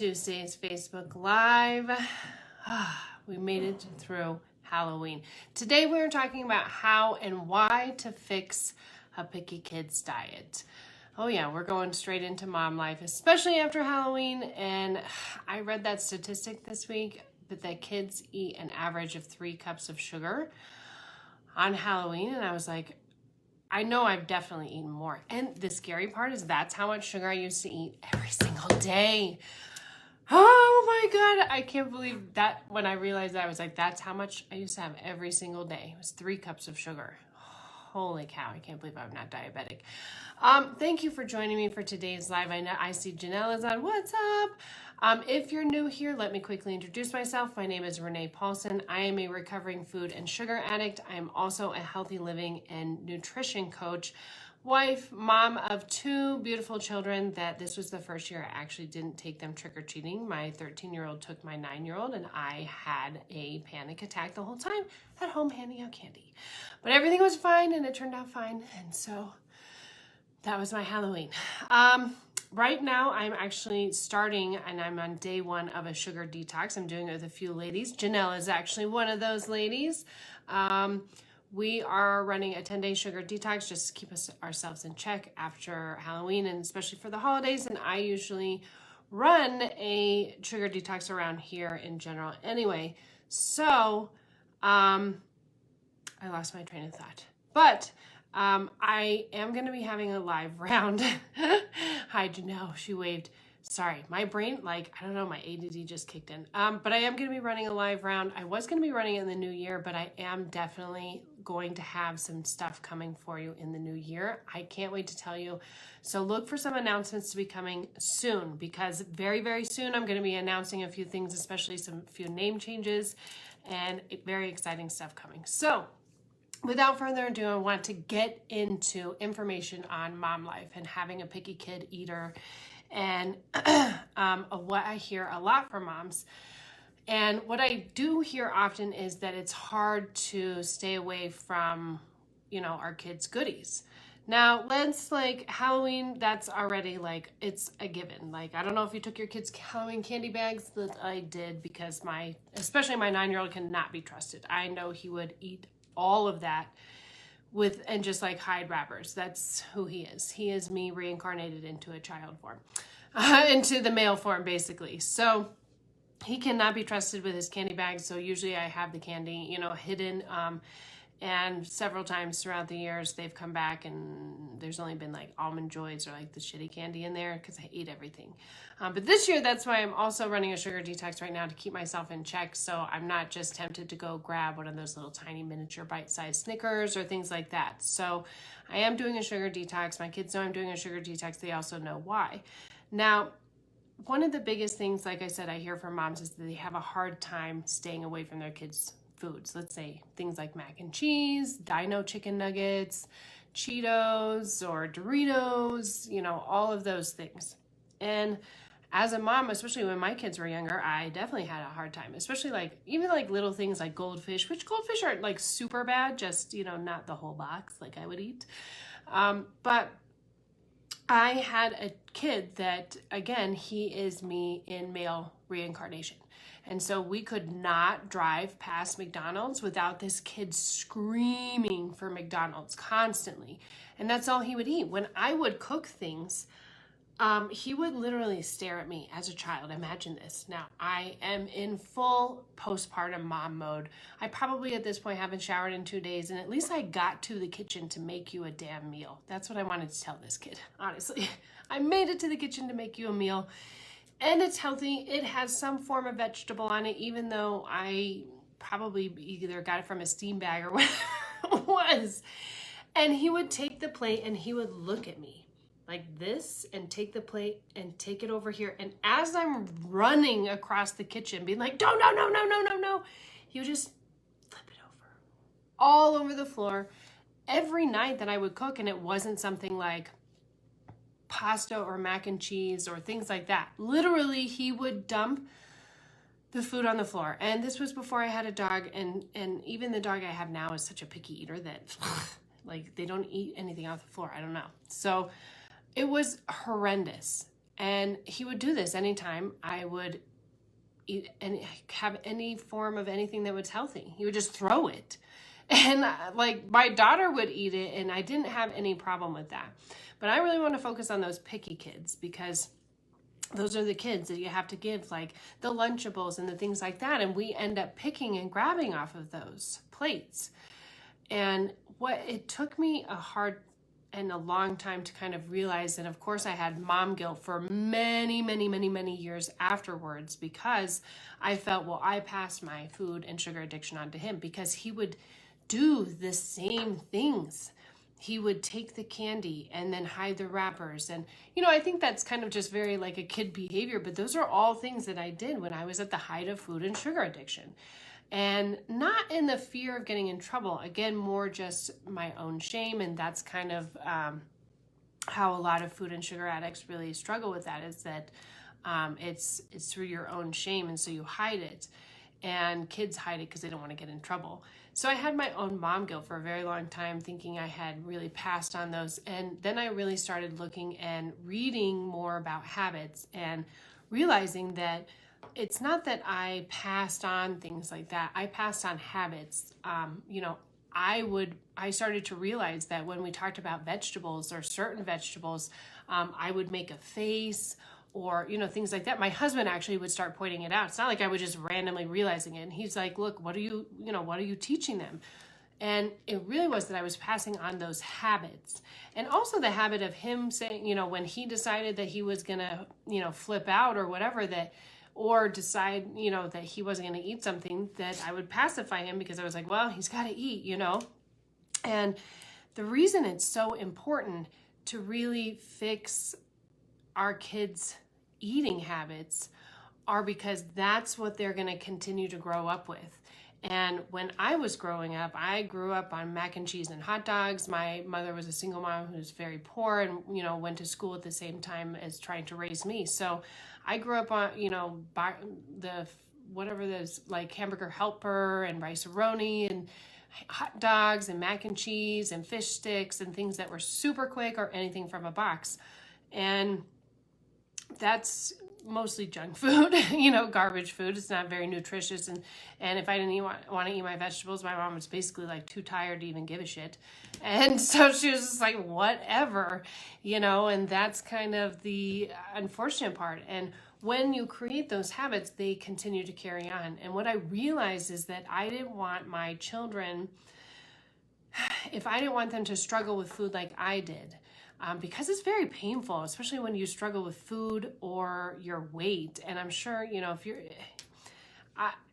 Tuesday's Facebook Live. We made it through Halloween. Today we're talking about how and why to fix a picky kid's diet. Oh yeah, we're going straight into mom life, especially after Halloween. And I read that statistic this week that kids eat an average of 3 cups of sugar on Halloween. And I was like, I know I've definitely eaten more. And the scary part is that's how much sugar I used to eat every single day. Oh my God, I can't believe that. When I realized that, I was like, that's how much I used to have every single day. It was 3 cups of sugar. Holy cow, I can't believe I'm not diabetic. Thank you for joining me for today's live. I see Janelle is on. What's up? If you're new here, let me quickly introduce myself. My name is Renee Paulson. I am a recovering food and sugar addict. I am also a healthy living and nutrition coach, wife, mom of 2 beautiful children that this was the first year I actually didn't take them trick-or-treating. My 13-year-old took my 9-year-old and I had a panic attack the whole time at home handing out candy. But everything was fine and it turned out fine. And so that was my Halloween. Right now I'm actually starting and I'm on day 1 of a sugar detox. I'm doing it with a few ladies. Janelle is actually one of those ladies. We are running a 10-day sugar detox just to keep ourselves in check after Halloween and especially for the holidays. And I usually run a sugar detox around here in general anyway. So I lost my train of thought. But I am going to be having a live round. Hi, Janelle. She waved. Sorry, my brain, I don't know, my ADD just kicked in. But I am going to be running a live round. I was going to be running it in the new year, but I am definitely going to have some stuff coming for you in the new year. I can't wait to tell you. So look for some announcements to be coming soon because very, very soon I'm going to be announcing a few things, especially few name changes and very exciting stuff coming. So without further ado, I want to get into information on mom life and having a picky kid eater and what I hear a lot from moms. And what I do hear often is that it's hard to stay away from, our kids' goodies. Now, Halloween, that's already it's a given. I don't know if you took your kids' Halloween candy bags, that I did because especially my 9-year-old cannot be trusted. I know he would eat all of that and just hide wrappers. That's who he is. He is me reincarnated into a child form, into the male form basically. So he cannot be trusted with his candy bags. So usually I have the candy, hidden. And several times throughout the years they've come back and there's only been Almond Joys or the shitty candy in there because I ate everything. But this year, that's why I'm also running a sugar detox right now to keep myself in check. So I'm not just tempted to go grab one of those little tiny miniature bite-sized Snickers or things like that. So I am doing a sugar detox. My kids know I'm doing a sugar detox. They also know why. Now, one of the biggest things, like I said, I hear from moms is that they have a hard time staying away from their kids' foods. Let's say things like mac and cheese, Dino chicken nuggets, Cheetos or Doritos, all of those things. And as a mom, especially when my kids were younger, I definitely had a hard time, especially even little things like goldfish, which goldfish aren't super bad, just, not the whole box I would eat. But I had a kid that, again, he is me in male reincarnation. And so we could not drive past McDonald's without this kid screaming for McDonald's constantly. And that's all he would eat. When I would cook things, he would literally stare at me as a child. Imagine this. Now, I am in full postpartum mom mode. I probably at this point haven't showered in 2 days, and at least I got to the kitchen to make you a damn meal. That's what I wanted to tell this kid, honestly. I made it to the kitchen to make you a meal. And it's healthy. It has some form of vegetable on it, even though I probably either got it from a steam bag or whatever it was. And he would take the plate and he would look at me like this and take the plate and take it over here. And as I'm running across the kitchen, being like, no, he would just flip it over all over the floor every night that I would cook. And it wasn't something like pasta or mac and cheese or things like that. Literally, he would dump the food on the floor. And this was before I had a dog. And even the dog I have now is such a picky eater that they don't eat anything off the floor. I don't know. So it was horrendous. And he would do this anytime I would eat and have any form of anything that was healthy. He would just throw it. And like my daughter would eat it, and I didn't have any problem with that. But I really want to focus on those picky kids, because those are the kids that you have to give like the Lunchables and the things like that. And we end up picking and grabbing off of those plates. And what it took me a hard and a long time to kind of realize, and of course I had mom guilt for many, many, many, many years afterwards, because I felt, well, I passed my food and sugar addiction on to him, because he would do the same things. He would take the candy and then hide the wrappers. And, you know, I think that's kind of just very like a kid behavior, but those are all things that I did when I was at the height of food and sugar addiction. And not in the fear of getting in trouble, again, more just my own shame. And that's kind of how a lot of food and sugar addicts really struggle with that, is that it's through your own shame. And so you hide it, and kids hide it because they don't want to get in trouble. So I had my own mom guilt for a very long time, thinking I had really passed on those. And then I really started looking and reading more about habits, and realizing that it's not that I passed on things like that. I passed on habits. I started to realize that when we talked about vegetables or certain vegetables, I would make a face, or, you know, things like that. My husband actually would start pointing it out. It's not like I was just randomly realizing it. And he's like, look, what are you teaching them? And it really was that I was passing on those habits. And also the habit of him saying, you know, when he decided that he was going to, you know, flip out or whatever, or decide, you know, that he wasn't going to eat something, that I would pacify him, because I was like, well, he's got to eat, you know. And the reason it's so important to really fix our kids' eating habits are because that's what they're going to continue to grow up with. And when I was growing up, I grew up on mac and cheese and hot dogs. My mother was a single mom who was very poor, and, you know, went to school at the same time as trying to raise me. So I grew up on, you know, whatever those, like hamburger helper and rice-a-roni and hot dogs and mac and cheese and fish sticks and things that were super quick, or anything from a box. And that's mostly junk food, you know, garbage food. It's not very nutritious. And if I didn't want to eat my vegetables, my mom was basically like too tired to even give a shit. And so she was just like, whatever, you know, and that's kind of the unfortunate part. And when you create those habits, they continue to carry on. And what I realized is that I didn't want my children, if I didn't want them to struggle with food like I did, because it's very painful, especially when you struggle with food or your weight. And I'm sure, you know,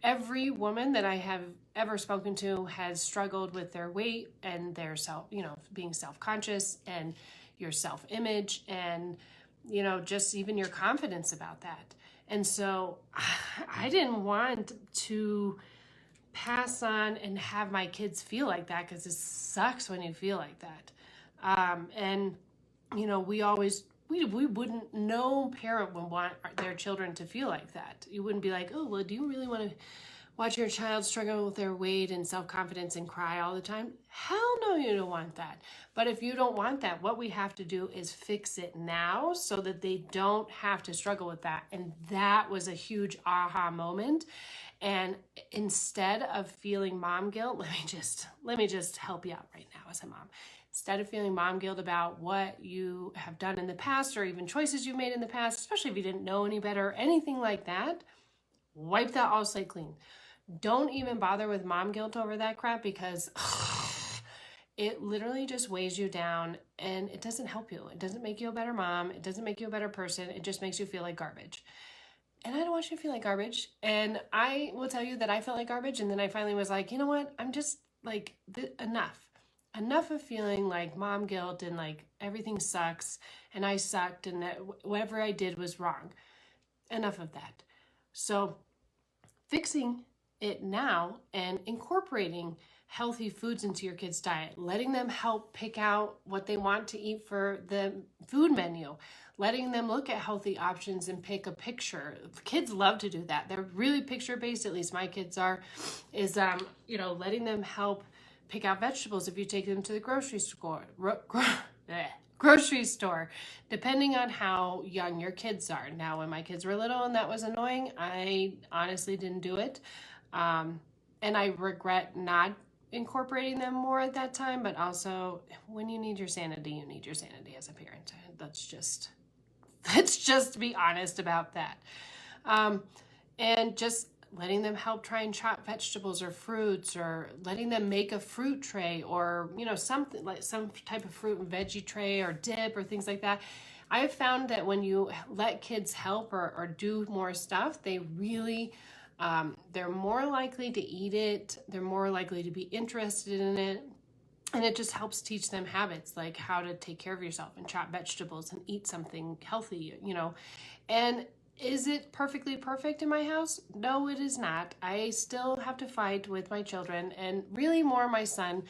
every woman that I have ever spoken to has struggled with their weight and their being self-conscious, and your self-image, and, you know, just even your confidence about that. And so I didn't want to pass on and have my kids feel like that, because it sucks when you feel like that. And you know, we wouldn't, no parent would want their children to feel like that. You wouldn't be like, oh, well, do you really want to watch your child struggle with their weight and self-confidence and cry all the time? Hell no, you don't want that. But if you don't want that, what we have to do is fix it now, so that they don't have to struggle with that. And that was a huge aha moment. And instead of feeling mom guilt, let me just help you out right now as a mom. Instead of feeling mom guilt about what you have done in the past, or even choices you've made in the past, especially if you didn't know any better or anything like that, wipe that all slate clean. Don't even bother with mom guilt over that crap, because it literally just weighs you down, and it doesn't help you. It doesn't make you a better mom. It doesn't make you a better person. It just makes you feel like garbage. And I don't want you to feel like garbage. And I will tell you that I felt like garbage. And then I finally was like, you know what? I'm just like, enough of feeling like mom guilt and like everything sucks and I sucked and that whatever I did was wrong. Enough of that. So fixing it now and incorporating healthy foods into your kids' diet, letting them help pick out what they want to eat for the food menu, letting them look at healthy options and pick a picture. Kids love to do that. They're really picture-based, at least my kids are, letting them help pick out vegetables if you take them to the grocery store. grocery store, depending on how young your kids are. Now, when my kids were little and that was annoying, I honestly didn't do it. And I regret not incorporating them more at that time, but also when you need your sanity, you need your sanity as a parent. Let's just be honest about that. And just letting them help try and chop vegetables or fruits, or letting them make a fruit tray, or, you know, something like some type of fruit and veggie tray or dip or things like that. I have found that when you let kids help or do more stuff, they really, they're more likely to eat it. They're more likely to be interested in it. And it just helps teach them habits, like how to take care of yourself and chop vegetables and eat something healthy, you know. And is it perfectly perfect in my house? No, it is not. I still have to fight with my children, and really more my son,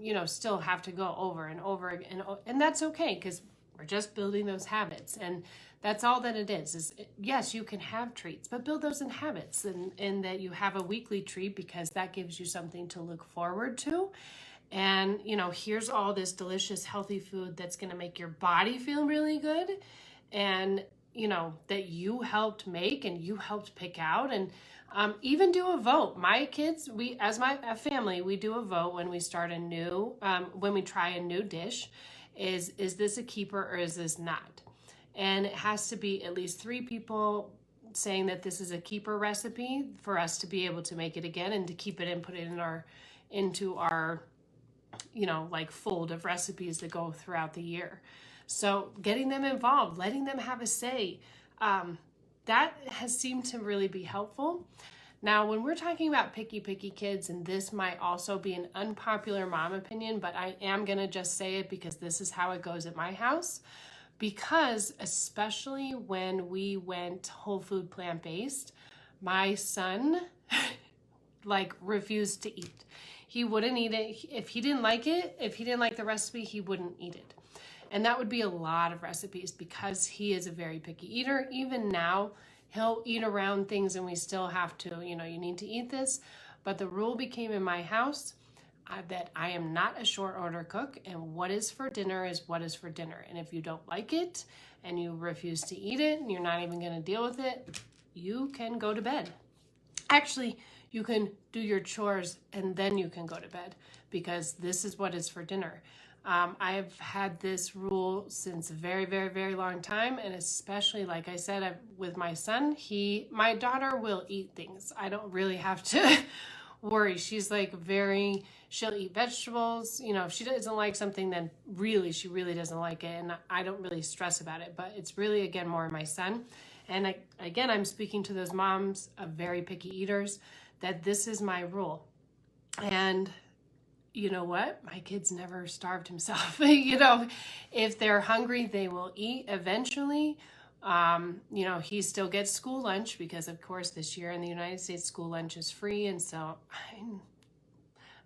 you know, still have to go over and over again. And that's okay, because we're just building those habits. And that's all that it is yes, you can have treats, but build those in habits, and that you have a weekly treat, because that gives you something to look forward to. And, you know, here's all this delicious, healthy food that's going to make your body feel really good. And, you know, that you helped make and you helped pick out. And even do a vote. My kids, as a family, we do a vote when we start a new, when we try a new dish. Is this a keeper or is this not? And it has to be at least 3 people saying that this is a keeper recipe for us to be able to make it again and to keep it and put it into our, you know, like fold of recipes that go throughout the year. So getting them involved, letting them have a say, that has seemed to really be helpful. Now, when we're talking about picky kids, and this might also be an unpopular mom opinion, but I am going to just say it because this is how it goes at my house. Because especially when we went whole food plant-based, my son like refused to eat. He wouldn't eat it. If he didn't like it, if he didn't like the recipe, he wouldn't eat it. And that would be a lot of recipes, because he is a very picky eater. Even now, he'll eat around things and we still have to, you know, you need to eat this. But the rule became in my house that I am not a short order cook, and what is for dinner is what is for dinner. And if you don't like it and you refuse to eat it and you're not even going to deal with it, you can go to bed. Actually, you can do your chores and then you can go to bed, because this is what is for dinner. I've had this rule since a very, very, very long time. And especially, like I said, with my son, my daughter will eat things. I don't really have to worry. She's like she'll eat vegetables. You know, if she doesn't like something, then she really doesn't like it. And I don't really stress about it, but it's really, again, more my son. And again, I'm speaking to those moms of very picky eaters, that this is my rule. And you know what? My kid's never starved himself. You know, if they're hungry, they will eat eventually. You know, he still gets school lunch, because of course this year in the United States, school lunch is free. And so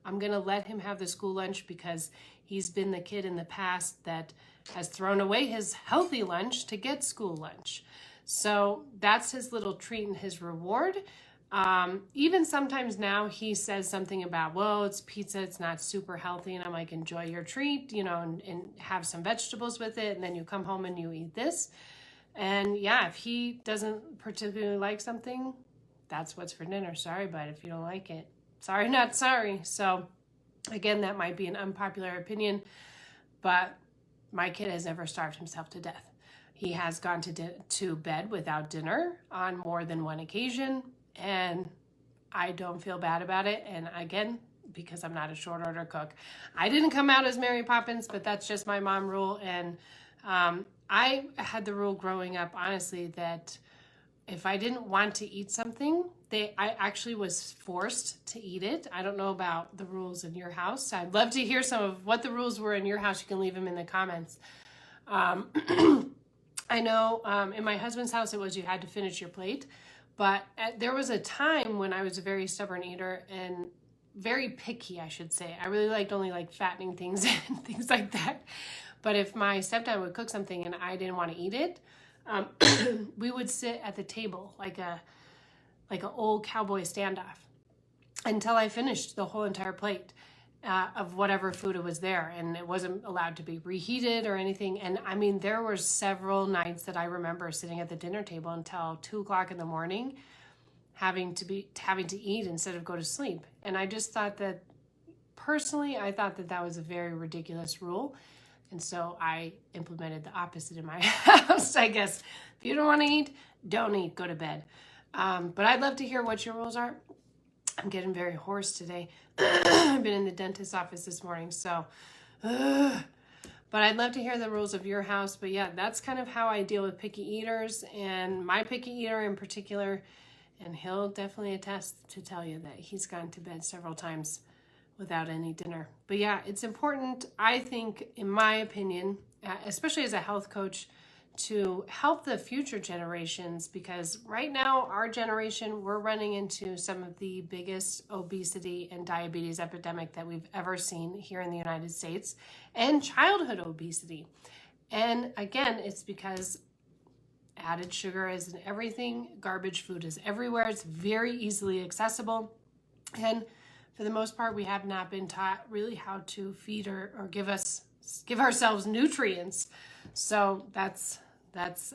I'm going to let him have the school lunch, because he's been the kid in the past that has thrown away his healthy lunch to get school lunch. So that's his little treat and his reward. Even sometimes now he says something about, well, it's pizza, it's not super healthy. And I'm like, enjoy your treat, you know, and have some vegetables with it. And then you come home and you eat this. And yeah, if he doesn't particularly like something, that's what's for dinner. Sorry, but if you don't like it, sorry, not sorry. So again, that might be an unpopular opinion, but my kid has never starved himself to death. He has gone to bed without dinner on more than one occasion, and I don't feel bad about it. And again, because I'm not a short order cook, I didn't come out as Mary Poppins, but that's just my mom rule. And I had the rule growing up, honestly, that if I didn't want to eat something, I actually was forced to eat it. I don't know about the rules in your house. I'd love to hear some of what the rules were in your house. You can leave them in the comments. I know in my husband's house, it was you had to finish your plate. But there was a time when I was a very stubborn eater and very picky, I should say. I really only liked fattening things and things like that. But if my stepdad would cook something and I didn't want to eat it, we would sit at the table like an old cowboy standoff until I finished the whole entire plate. of whatever food it was there, and it wasn't allowed to be reheated or anything. And I mean, there were several nights that I remember sitting at the dinner table until 2 o'clock in the morning, having to eat instead of go to sleep. And I just thought that, personally, I thought that that was a very ridiculous rule. And so I implemented the opposite in my house, I guess. If you don't want to eat, don't eat, go to bed. But I'd love to hear what your rules are. I'm getting very hoarse today. I've been in the dentist's office this morning, so. But I'd love to hear the rules of your house. But yeah, that's kind of how I deal with picky eaters, and my picky eater in particular. And he'll definitely attest to tell you that he's gone to bed several times without any dinner. But yeah, it's important, I think, in my opinion, especially as a health coach, to help the future generations, because right now, our generation, we're running into some of the biggest obesity and diabetes epidemic that we've ever seen here in the United States, and childhood obesity. And again, it's because added sugar is in everything. Garbage food is everywhere. It's very easily accessible. And for the most part, we have not been taught really how to feed or give ourselves nutrients. So that's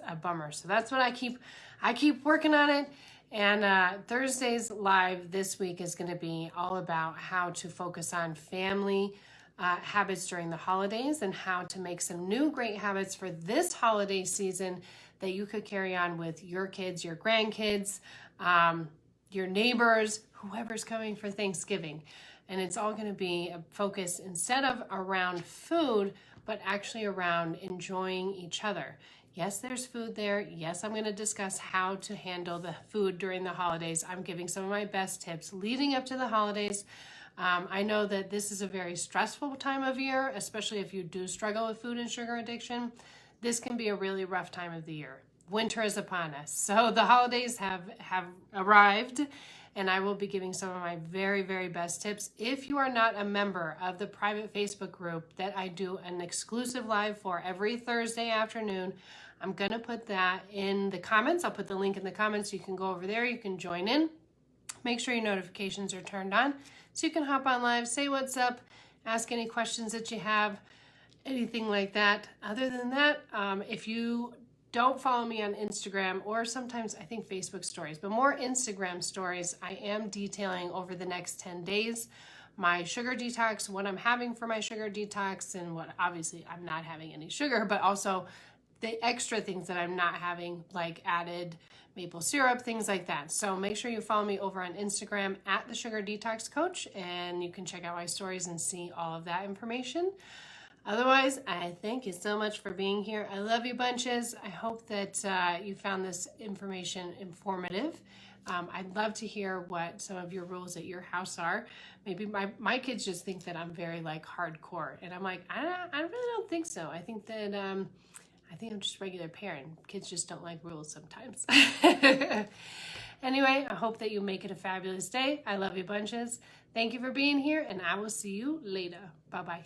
a bummer. So that's what I keep working on it. And Thursday's live this week is going to be all about how to focus on family habits during the holidays, and how to make some new great habits for this holiday season that you could carry on with your kids, your grandkids, your neighbors, whoever's coming for Thanksgiving. And it's all going to be a focus instead of around food, but actually around enjoying each other. Yes, there's food there. Yes, I'm going to discuss how to handle the food during the holidays. I'm giving some of my best tips leading up to the holidays. I know that this is a very stressful time of year, especially if you do struggle with food and sugar addiction. This can be a really rough time of the year. Winter is upon us. So the holidays have arrived, and I will be giving some of my very, very best tips. If you are not a member of the private Facebook group that I do an exclusive live for every Thursday afternoon, I'm going to put that in the comments. I'll put the link in the comments. You can go over there. You can join in. Make sure your notifications are turned on so you can hop on live, say what's up, ask any questions that you have, anything like that. Other than that, if you don't follow me on Instagram, or sometimes I think Facebook stories, but more Instagram stories, I am detailing over the next 10 days my sugar detox, what I'm having for my sugar detox, and what obviously I'm not having any sugar, but also the extra things that I'm not having, like added maple syrup, things like that. So make sure you follow me over on Instagram at the Sugar Detox Coach, and you can check out my stories and see all of that information. Otherwise, I thank you so much for being here. I love you bunches. I hope that you found this information informative. I'd love to hear what some of your rules at your house are. Maybe my kids just think that I'm very like hardcore, and I'm like, I really don't think so. I think that I think I'm just a regular parent. Kids just don't like rules sometimes. Anyway, I hope that you make it a fabulous day. I love you bunches. Thank you for being here, and I will see you later. Bye-bye.